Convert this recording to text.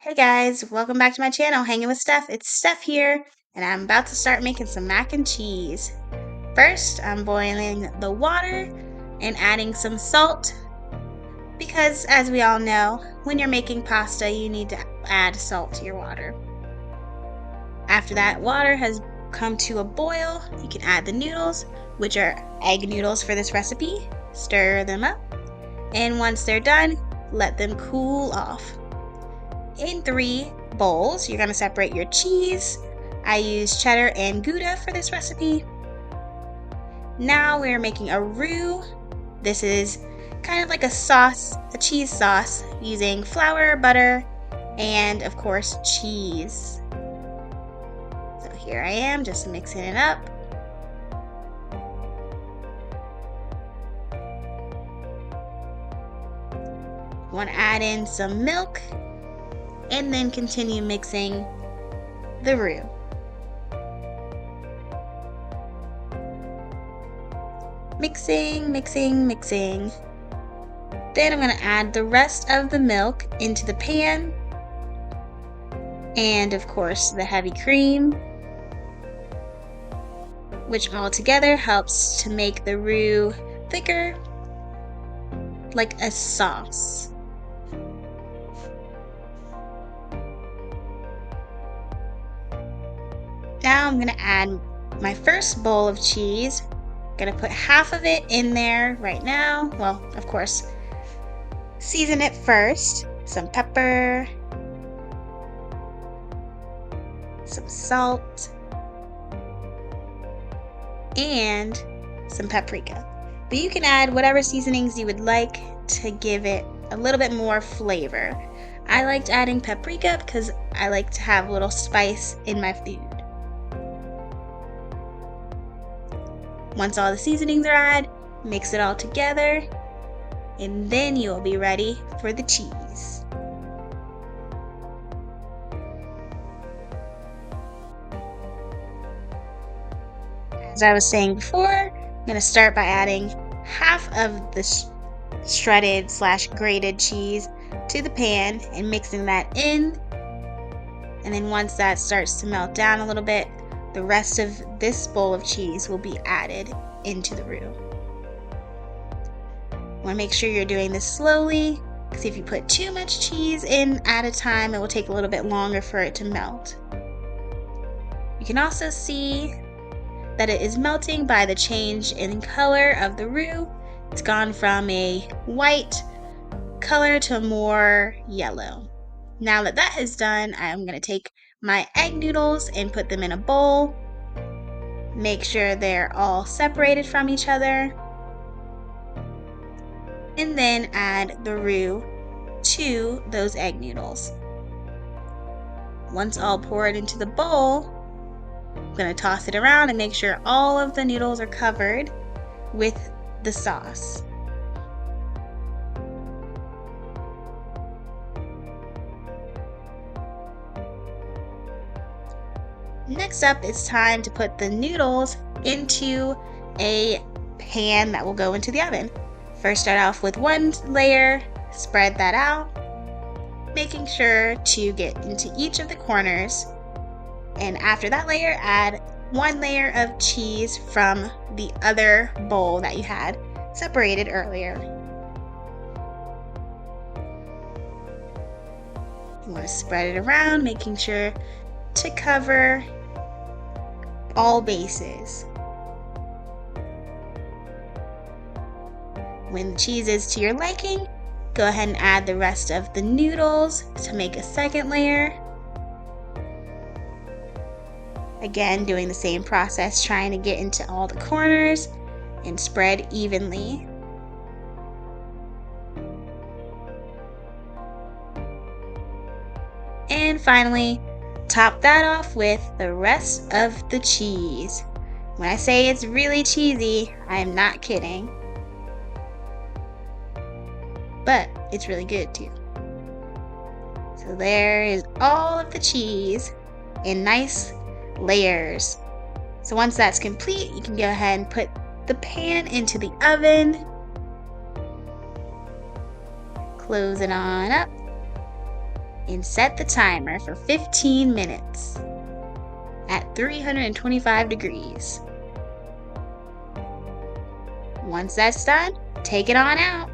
Hey guys, welcome back to my channel, Hanging with Steph. It's Steph here, and I'm about to start making some mac and cheese. First, I'm boiling the water and adding some salt because, as we all know, when you're making pasta, you need to add salt to your water. After that water has come to a boil, you can add the noodles, which are egg noodles for this recipe. Stir them up, and once they're done, let them cool off. In 3 bowls, you're going to separate your cheese. I use cheddar and Gouda for this recipe. Now we're making a roux. This is kind of like a sauce, a cheese sauce, using flour, butter, and of course cheese. So here I am, just mixing it up. Want to add in some milk and then continue mixing the roux. Mixing, mixing, mixing. Then I'm going to add the rest of the milk into the pan, and of course the heavy cream, which all together helps to make the roux thicker, like a sauce. Now I'm going to add my first bowl of cheese. I'm going to put half of it in there right now. Well, of course, season it first. Some pepper, some salt, and some paprika. But you can add whatever seasonings you would like to give it a little bit more flavor. I liked adding paprika because I like to have a little spice in my food. Once all the seasonings are added, mix it all together, and then you'll be ready for the cheese. As I was saying before, I'm going to start by adding half of the shredded / grated cheese to the pan and mixing that in. And then once that starts to melt down a little bit, the rest of this bowl of cheese will be added into the roux. Want to make sure you're doing this slowly, because if you put too much cheese in at a time, it will take a little bit longer for it to melt. You can also see that it is melting by the change in color of the roux. It's gone from a white color to more yellow. Now that that is done, I'm going to take my egg noodles and put them in a bowl. Make sure they're all separated from each other. And then add the roux to those egg noodles. Once all poured into the bowl, I'm going to toss it around and make sure all of the noodles are covered with the sauce. Next up, it's time to put the noodles into a pan that will go into the oven. First, start off with one layer, spread that out, making sure to get into each of the corners. And after that layer, add one layer of cheese from the other bowl that you had separated earlier. You want to spread it around, making sure to cover all bases. When the cheese is to your liking, go ahead and add the rest of the noodles to make a second layer. Again, doing the same process, trying to get into all the corners and spread evenly. And finally, top that off with the rest of the cheese. When I say it's really cheesy, I am not kidding. But it's really good too. So there is all of the cheese in nice layers. So once that's complete, you can go ahead and put the pan into the oven. Close it on up. and set the timer for 15 minutes at 325 degrees. Once that's done, take it on out.